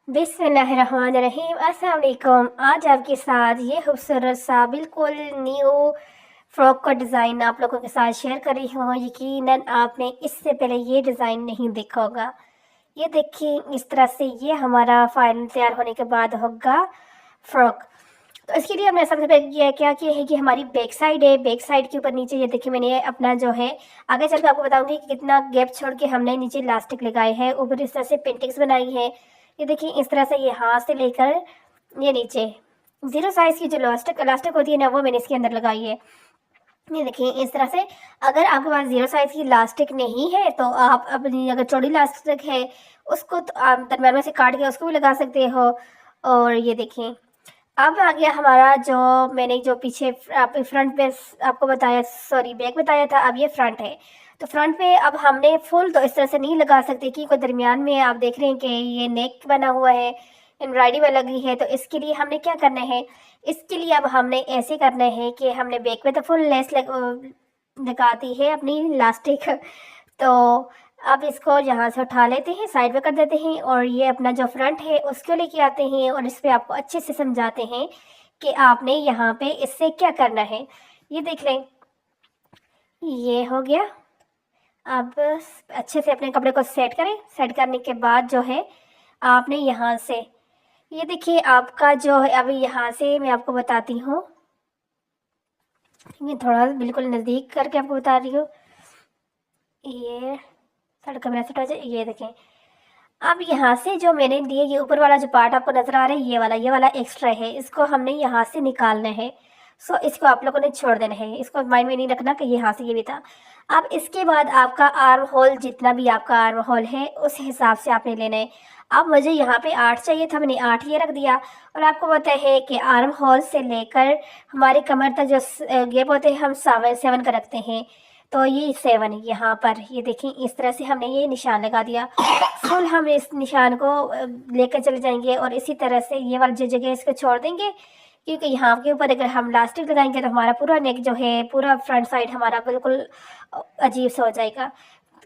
बिस्मिल्लाहिर्रहमानिर्रहीम। अस्सलाम वालेकुम। आज आपके साथ ये खूबसूरत सा बिल्कुल न्यू फ्रॉक का डिज़ाइन आप लोगों के साथ शेयर कर रही हूँ। यकीनन आपने इससे पहले ये डिज़ाइन नहीं देखा होगा। ये देखिए, इस तरह से ये हमारा फाइनल तैयार होने के बाद होगा फ्रॉक। तो इसके लिए हमने सबसे पहले क्या किया है कि हमारी बैक साइड है, बैक साइड के ऊपर नीचे ये देखिए मैंने अपना जो है, आगे चल के आपको बताऊंगी कि कितना गैप छोड़ के हमने नीचे इलास्टिक लगाए हैं, ऊपर इस तरह से पेंटिंग्स बनाई है। ये देखिए इस तरह से, ये हाथ से लेकर ये नीचे जीरो साइज की जो इलास्टिक इलास्टिक होती है ना, वो मैंने इसके अंदर लगाई है। ये देखिए इस तरह से। अगर आपके पास जीरो साइज की इलास्टिक नहीं है तो आप अपनी, अगर चौड़ी इलास्टिक है उसको तो आप दरम्यान में से काट के उसको भी लगा सकते हो। और ये देखिए अब आ गया हमारा, जो मैंने जो पीछे आप फ्रंट पे आपको बताया, सॉरी बैक बताया था, अब ये फ्रंट है। तो फ्रंट पे अब हमने फुल तो इस तरह से नहीं लगा सकते क्योंकि दरमियान में आप देख रहे हैं कि ये नेक बना हुआ है, एम्ब्रॉयडरी में लगी है। तो इसके लिए हमने क्या करना है, इसके लिए अब हमने ऐसे करना है कि हमने बैक पे तो फुल लेस लगाती है अपनी इलास्टिक। तो अब इसको यहाँ से उठा लेते हैं, साइड में कर देते हैं, और ये अपना जो फ्रंट है उसको लेके आते हैं और इस पर आपको अच्छे से समझाते हैं कि आपने यहाँ पे इससे क्या करना है। ये देख लें, ये हो गया। अब अच्छे से अपने कपड़े को सेट करें। सेट करने के बाद जो है आपने यहाँ से, ये देखिए आपका जो है, अभी यहाँ से मैं आपको बताती हूँ, मैं थोड़ा बिल्कुल नज़दीक करके आपको बता रही हूँ। ये थोड़ा कैमरा सेट हो जाए, ये देखें। अब यहाँ से जो मैंने दिए, ये ऊपर वाला जो पार्ट आपको नजर आ रहा है, ये वाला एक्स्ट्रा है, इसको हमने यहाँ से निकालना है। सो इसको आप लोगों ने छोड़ देना है, इसको माइंड में नहीं रखना कि यहाँ से ये भी था। अब इसके बाद आपका आर्म होल, जितना भी आपका आर्म होल है उस हिसाब से आपने लेना है। अब मुझे यहाँ पे 8 चाहिए था, मैंने 8 ये रख दिया। और आपको पता है कि आर्म होल से लेकर हमारे कमर तक जो गैप होते हैं हम 7 का रखते हैं। तो ये 7 यहाँ पर, ये देखें इस तरह से हमने ये निशान लगा दिया। फुल हम इस निशान को लेकर चले जाएंगे और इसी तरह से ये वाली जो जगह इसको छोड़ देंगे, क्योंकि यहाँ के ऊपर अगर हम इलास्टिक लगाएंगे तो हमारा पूरा नेक जो है, पूरा फ्रंट साइड हमारा बिल्कुल अजीब सा हो जाएगा।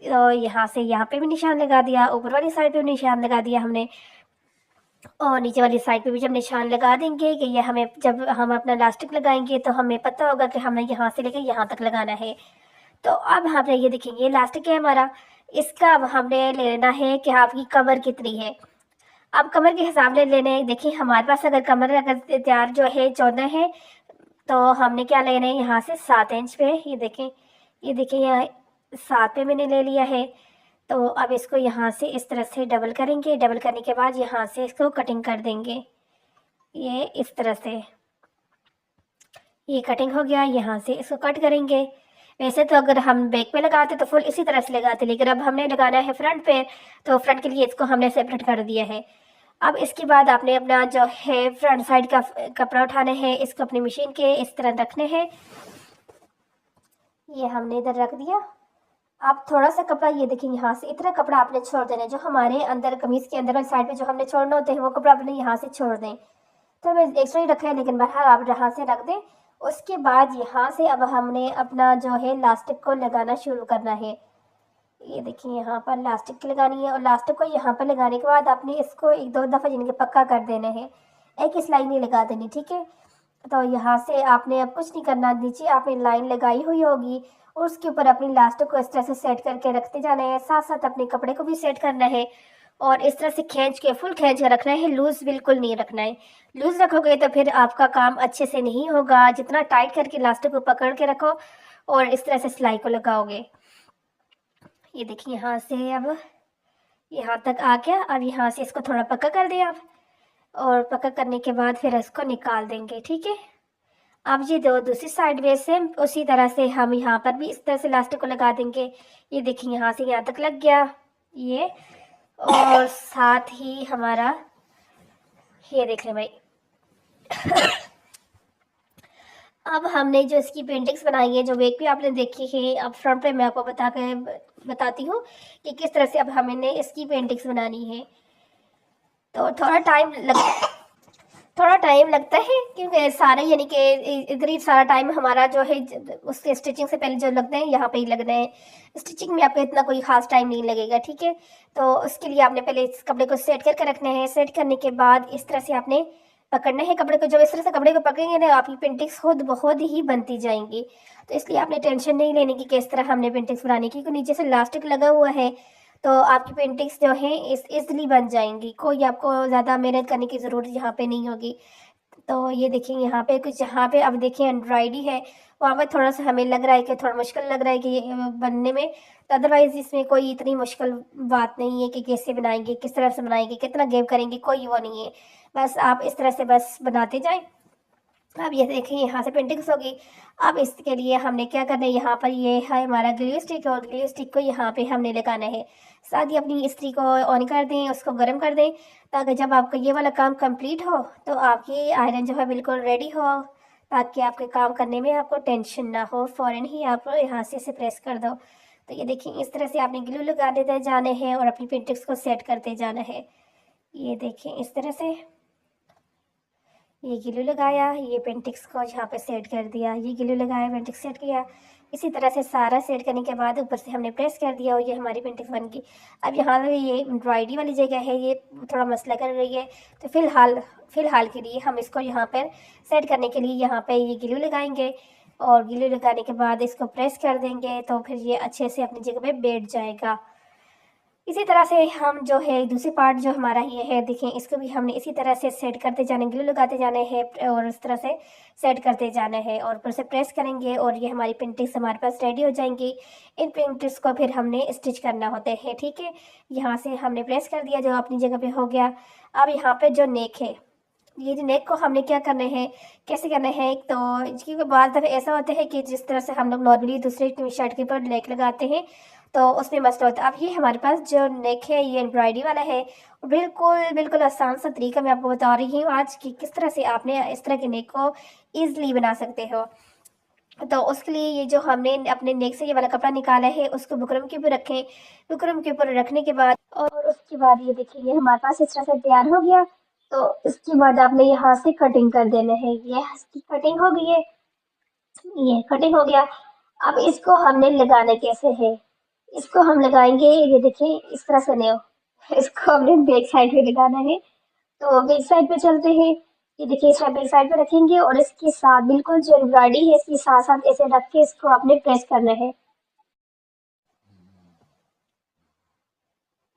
तो यहाँ से यहाँ पे भी निशान लगा दिया, ऊपर वाली साइड पे भी निशान लगा दिया हमने, और नीचे वाली साइड पे भी जब निशान लगा देंगे कि ये हमें, जब हम अपना इलास्टिक लगाएंगे तो हमें पता होगा कि हमें यहाँ से लेकर यहाँ तक लगाना है। तो अब हमने ये देखेंगे, इलास्टिक है हमारा, इसका अब हमने लेना है कि आपकी कमर कितनी है। अब कमर के हिसाब से लेने हैं। देखिए हमारे पास अगर कमर अगर तैयार जो है 14 है, तो हमने क्या लेना है, यहाँ से 7 इंच पे, ये देखें यहाँ 7 पे मैंने ले लिया है। तो अब इसको यहाँ से इस तरह से डबल करेंगे, डबल करने के बाद यहाँ से इसको कटिंग कर देंगे, ये इस तरह से। ये कटिंग हो गया, यहाँ से इसको कट करेंगे। वैसे तो अगर हम बैक पे लगाते तो फुल इसी तरह से लगाते, लेकिन अब हमने लगाना है फ्रंट पे, तो फ्रंट के लिए इसको हमने सेपरेट कर दिया है। अब इसके बाद आपने अपना जो है फ्रंट साइड का कपड़ा उठाना है, इसको अपनी मशीन के इस तरह रखने हैं। ये हमने इधर रख दिया। आप थोड़ा सा कपड़ा, ये देखिए यहाँ से इतना कपड़ा आपने छोड़ देना है, जो हमारे अंदर कमीज के अंदर वाली साइड पे जो हमने छोड़ना होते हैं वो कपड़ा आपने यहाँ से छोड़ दें। तो मैं एक्स्ट्रा ही रखा है, लेकिन बहरहाल आप यहाँ से रख दें। उसके बाद यहाँ से अब हमने अपना जो है इलास्टिक को लगाना शुरू करना है। ये देखिए यहाँ पर इलास्टिक लगानी है, और इलास्टिक को यहाँ पर लगाने के बाद आपने इसको 1-2 दफ़ा जिनके पक्का कर देना है, एक ही सिलाई नहीं लगा देनी, ठीक है। तो यहाँ से आपने अब कुछ नहीं करना, नीचे आपने लाइन लगाई हुई होगी और उसके ऊपर अपनी इलास्टिक को इस तरह से सेट करके रखते जाना है, साथ साथ अपने कपड़े को भी सेट करना है। और इस तरह से खींच के, फुल खींच के रखना है, लूज़ बिल्कुल नहीं रखना है। लूज़ रखोगे तो फिर आपका काम अच्छे से नहीं होगा। जितना टाइट करके इलास्टिक को पकड़ के रखो और इस तरह से सिलाई को लगाओगे। ये देखिए यहाँ से अब यहाँ तक आ गया। अब यहाँ से इसको थोड़ा पक्का कर दें आप, और पक्का करने के बाद फिर इसको निकाल देंगे, ठीक है। अब ये दूसरी साइड में सेम उसी तरह से हम यहाँ पर भी इस तरह से इलास्टिक को लगा देंगे। ये देखिए यहाँ से यहाँ तक लग गया ये, और साथ ही हमारा ये देख लें भाई। अब हमने जो इसकी पेंटिंग्स बनाई है, जो बैक पे आपने देखी है, अब फ्रंट पे मैं आपको बताती हूँ कि किस तरह से अब हमने इसकी पेंटिंग्स बनानी है। तो थोड़ा टाइम लगता है क्योंकि सारा यानी कि इधर ही सारा टाइम हमारा जो है उसके स्टिचिंग से पहले जो लगते हैं यहाँ पे ही लगने हैं। स्टिचिंग में आपको इतना कोई खास टाइम नहीं लगेगा, ठीक है। तो उसके लिए आपने पहले इस कपड़े को सेट करके रखना है। सेट करने के बाद इस तरह से आपने पकड़ना है कपड़े को। जब इस तरह से कपड़े को पकड़ेंगे ना, आपकी पेंटिंग्स खुद बहुत ही बनती जाएंगी। तो इसलिए आपने टेंशन नहीं लेने की किस तरह हमने पेंटिंग्स बनानी की, क्योंकि नीचे से इलास्टिक लगा हुआ है तो आपकी पेंटिंग्स जो है इस इजली बन जाएंगी। कोई आपको ज़्यादा मेहनत करने की ज़रूरत यहाँ पे नहीं होगी। तो ये देखिए यहाँ पे कुछ, यहाँ पे अब देखिए एम्ब्रॉयडरी है, वहाँ पे थोड़ा सा हमें लग रहा है कि थोड़ा मुश्किल लग रहा है कि ये बनने में। तो अदरवाइज इसमें कोई इतनी मुश्किल बात नहीं है कि कैसे बनाएंगे, किस तरह से बनाएंगे, कितना गैप करेंगे, कोई वो नहीं है। बस आप इस तरह से बस बनाते जाएं। अब ये देखिए यहाँ से पेंटिंग्स होगी। अब इसके लिए हमने क्या करना है, यहाँ पर ये है हमारा ग्लू स्टिक, और ग्लू स्टिक को यहाँ पे हमने लगाना है। साथ ही अपनी इस्त्री को ऑन कर दें, उसको गर्म कर दें, ताकि जब आपका ये वाला काम कंप्लीट हो तो आपकी आयरन जो है बिल्कुल रेडी हो, ताकि आपके काम करने में आपको टेंशन ना हो। फ़ौरन ही आप यहाँ से इसे प्रेस कर दो। तो ये देखिए इस तरह से आपने ग्लू लगा देते जाने हैं और अपनी पेंटिंग्स को सेट करते जाना है। ये देखिए इस तरह से ये ग्लू लगाया, ये पेंटिक्स को यहाँ पे सेट कर दिया, ये ग्लू लगाया, पेंटिक्स सेट किया। इसी तरह से सारा सेट करने के बाद ऊपर से हमने प्रेस कर दिया और ये हमारी पेंटिक्स बन गई। अब यहाँ पे ये एम्ब्रॉयडरी वाली जगह है, ये थोड़ा मसला कर रही है। तो फ़िलहाल के लिए हम इसको यहाँ पर सेट करने के लिए यहाँ पर ये ग्लू लगाएंगे, और ग्लू लगाने के बाद इसको प्रेस कर देंगे तो फिर ये अच्छे से अपनी जगह पर बैठ जाएगा। इसी तरह से हम जो है दूसरी पार्ट जो हमारा ये है, देखें इसको भी हमने इसी तरह से सेट करते जाने, ग्लू लगाते जाने हैं और इस तरह से सेट करते जाना है, और ऊपर से प्रेस करेंगे और ये हमारी पेंटिंग्स हमारे पास रेडी हो जाएंगी। इन पेंटिंग्स को फिर हमने स्टिच करना होता है, ठीक है। यहाँ से हमने प्रेस कर दिया, जो अपनी जगह पे हो गया। अब यहाँ पे जो नेक है, ये जो नेक को हमने क्या करना है, कैसे करना है, तो क्योंकि बाद दफ़े ऐसा होता है कि जिस तरह से हम लोग नॉर्मली दूसरे शर्ट के ऊपर नेक लगाते हैं तो उसमें मसला होता है। अब ये हमारे पास जो नेक है ये एम्ब्रॉयडरी वाला है, बिल्कुल बिल्कुल आसान सा तरीका मैं आपको बता रही हूँ आज कि किस तरह से आपने इस तरह के नेक को ईजिली बना सकते हो। तो उसके लिए ये जो हमने अपने नेक से ये वाला कपड़ा निकाला है उसको बुकरम के ऊपर रखें। बुकरम के ऊपर रखने के बाद और उसके बाद ये देखिए ये हमारे पास इस तरह से तैयार हो गया। तो इसके बाद आपने यहाँ से कटिंग कर देना है। ये इसकी कटिंग हो गई है, ये कटिंग हो गया। अब इसको हमने लगाना कैसे है, इसको हम लगाएंगे, ये देखिए इस तरह से नहीं, इसको हमने बैक साइड पे लगाना है। तो बैक साइड पे चलते हैं। ये देखिए इसको बैक साइड पे रखेंगे और इसके साथ बिल्कुल जो एम्ब्रॉयडरी है इसके साथ साथ ऐसे रख के इसको आपने प्रेस करना है।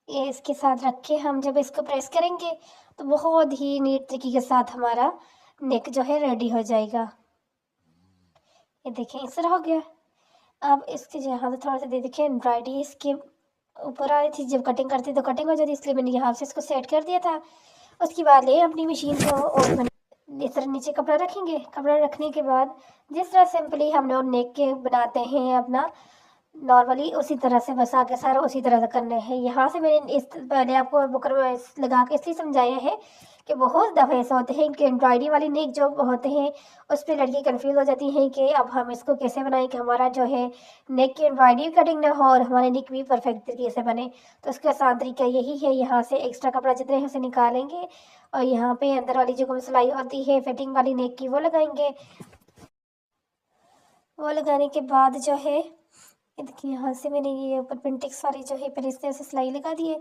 ये इसके साथ रख के हम जब इसको प्रेस करेंगे तो बहुत ही नीट तरीके के साथ हमारा नेक जो है रेडी हो जाएगा। ये देखिए इस तरह हो गया। अब इसके यहाँ पे थोड़ा सा दे देखिए एम्ब्रॉयडरी इसके ऊपर आ रही थी, जब कटिंग करती तो कटिंग हो जाती, इसलिए मैंने यहाँ से इसको सेट कर दिया था। उसके बाद ले अपनी मशीन को और इस तरह नीचे कपड़ा रखेंगे। कपड़ा रखने के बाद जिस तरह सिंपली हम लोग नेक के बनाते हैं अपना नॉर्मली, उसी तरह से बस आगे सारा उसी तरह से करना है। यहाँ से मैंने इस पहले आपको बुकर में लगा के इसलिए समझाया है कि बहुत दफ़े ऐसा होते हैं कि एम्ब्रॉयडरी वाली नेक जो होते हैं उस पर लड़की कंफ्यूज हो जाती हैं कि अब हम इसको कैसे बनाएं कि हमारा जो है नेक की एम्ब्रॉयडरी कटिंग ना हो और हमारे नेक भी परफेक्ट तरीके से बने। तो उसका आसान तरीका यही है, यहाँ से एक्स्ट्रा कपड़ा जितने हैं उसे निकालेंगे और यहाँ पे अंदर वाली जो सिलाई होती है फिटिंग वाली नेक की वो लगाएंगे। वो लगाने के बाद जो है ये देखिए यहाँ से मैंने ये ऊपर पेंटिक्स वाली जो है पहले इस तरह से सिलाई लगा दी है।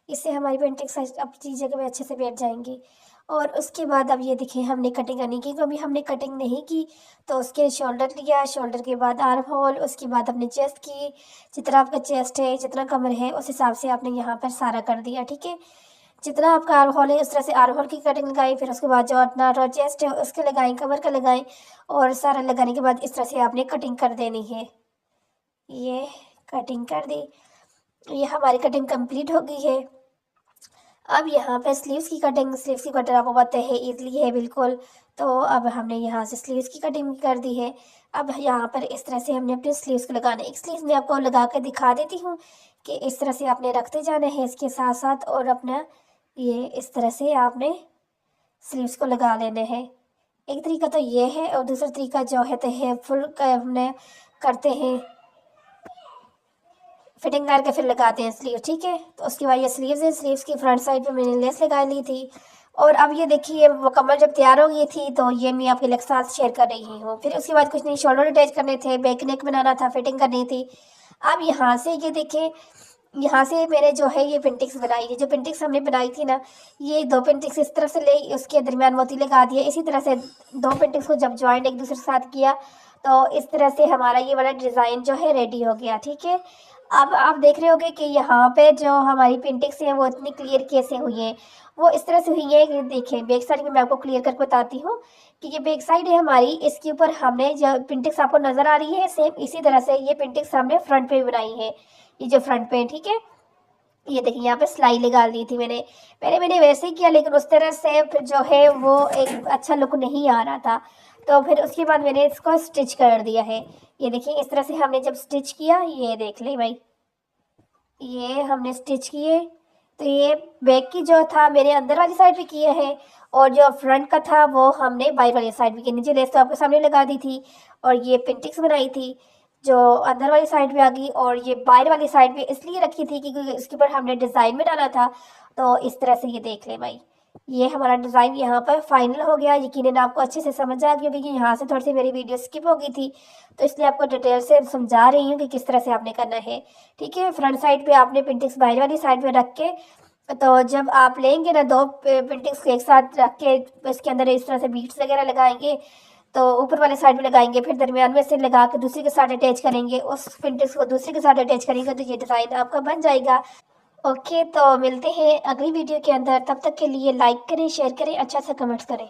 इससे हमारी पेंटिक्स अपनी जगह पे अच्छे से बैठ जाएंगी। और उसके बाद अब ये देखिए हमने कटिंग करनी की, कभी हमने कटिंग नहीं की तो उसके शोल्डर लिया, शोल्डर के बाद आर्म होल, उसके बाद अपने चेस्ट की, जितना आपका चेस्ट है जितना कमर है उस हिसाब से आपने यहाँ पर सारा कर दिया, ठीक है। जितना आपका आर्म होल है उस तरह से आर्म होल की कटिंग लगाई, फिर उसके बाद जो अपना चेस्ट है उसके लगाएं, कमर का लगाएं, और सारा लगाने के बाद इस तरह से आपने कटिंग कर देनी है। ये कटिंग कर दी, ये हमारी कटिंग कंप्लीट हो गई है। अब यहाँ पे स्लीव्स की कटिंग आपको पता है इजली है बिल्कुल। तो अब हमने यहाँ से स्लीव्स की कटिंग कर दी है। अब यहाँ पर इस तरह से हमने अपने स्लीव्स को लगाना है। एक स्लीव्स मैं आपको लगा कर दिखा देती हूँ कि इस तरह से आपने रखते जाना है इसके साथ साथ, और अपना ये इस तरह से आपने स्लीव्स को लगा लेना है। एक तरीका तो ये है, और दूसरा तरीका जो है तो है फुल हमने करते हैं फिटिंग करके फिर लगाते हैं स्लीव, ठीक है। तो उसके बाद ये स्लीव्स है, स्लीव्स की फ्रंट साइड पे मैंने लेस लगा ली थी और अब ये देखिए मुकम्मल जब तैयार हो गई थी तो ये मैं आपके साथ शेयर कर रही हूँ। फिर उसके बाद कुछ नहीं, शोल्डर अटैच करने थे, बैक नेक बनाना था, फिटिंग करनी थी। अब यहाँ से ये देखें, यहाँ से मैंने जो है ये पेंटिक्स बनाई है। जो पेंटिक्स हमने बनाई थी ना, ये 2 पेंटिक्स इस तरफ से ले, उसके दरमियान मोती लगा दिए। इसी तरह से 2 पेंटिक्स को जब ज्वाइंट एक दूसरे के साथ किया तो इस तरह से हमारा ये वाला डिज़ाइन जो है रेडी हो गया। ठीक है, अब आप देख रहे होगे कि यहाँ पे जो हमारी पेंटिंग्स हैं वो इतनी क्लियर कैसे हुई हैं। वो इस तरह से हुई है कि देखें, बैक साइड में मैं आपको क्लियर करके बताती हूँ कि ये बैक साइड है हमारी। इसके ऊपर हमने जो पेंटिंग्स आपको नज़र आ रही है, सेम इसी तरह से ये पेंटिंग्स हमने फ्रंट पे बनाई है। ये जो फ्रंट पे, ठीक है, ये देखिए यहाँ पे सिलाई लगा दी थी मैंने। पहले मैंने वैसे ही किया, लेकिन उस तरह से फिर जो है वो एक अच्छा लुक नहीं आ रहा था। तो फिर उसके बाद मैंने इसको स्टिच कर दिया है। ये देखिए इस तरह से हमने जब स्टिच किया, ये देख ले भाई, ये हमने स्टिच किए। तो ये बैक की जो था मेरे अंदर वाली साइड पे किए हैं, और जो फ्रंट का था वो हमने बाहर वाली साइड पे किया। नीचे लेस तो आपके सामने लगा दी थी, और ये पेंटिक्स बनाई थी जो अंदर वाली साइड पे आ गई, और ये बाहर वाली साइड पे इसलिए रखी थी क्योंकि इसके ऊपर हमने डिज़ाइन बनाना था। तो इस तरह से ये देख ले भाई, ये हमारा डिज़ाइन यहाँ पर फाइनल हो गया। यकीनन आपको अच्छे से समझ आ गई होगी कि यहाँ से थोड़ी सी मेरी वीडियो स्किप हो गई थी, तो इसलिए आपको डिटेल से समझा रही हूँ कि किस तरह से आपने करना है। ठीक है, फ्रंट साइड पे आपने पेंटिंग्स बाहर वाली साइड पे रख के, तो जब आप लेंगे ना 2 पेंटिंग्स को एक साथ रख के इसके अंदर इस तरह से बीट्स वगैरह लगाएंगे, तो ऊपर वाले साइड पे लगाएंगे, फिर दरमियान में से लगा के दूसरे के साथ अटैच करेंगे, उस पेंटिंग्स को दूसरे के साथ अटैच करेंगे, तो ये डिज़ाइन आपका बन जाएगा। ओके, तो मिलते हैं अगली वीडियो के अंदर। तब तक के लिए लाइक करें, शेयर करें, अच्छा सा कमेंट्स करें।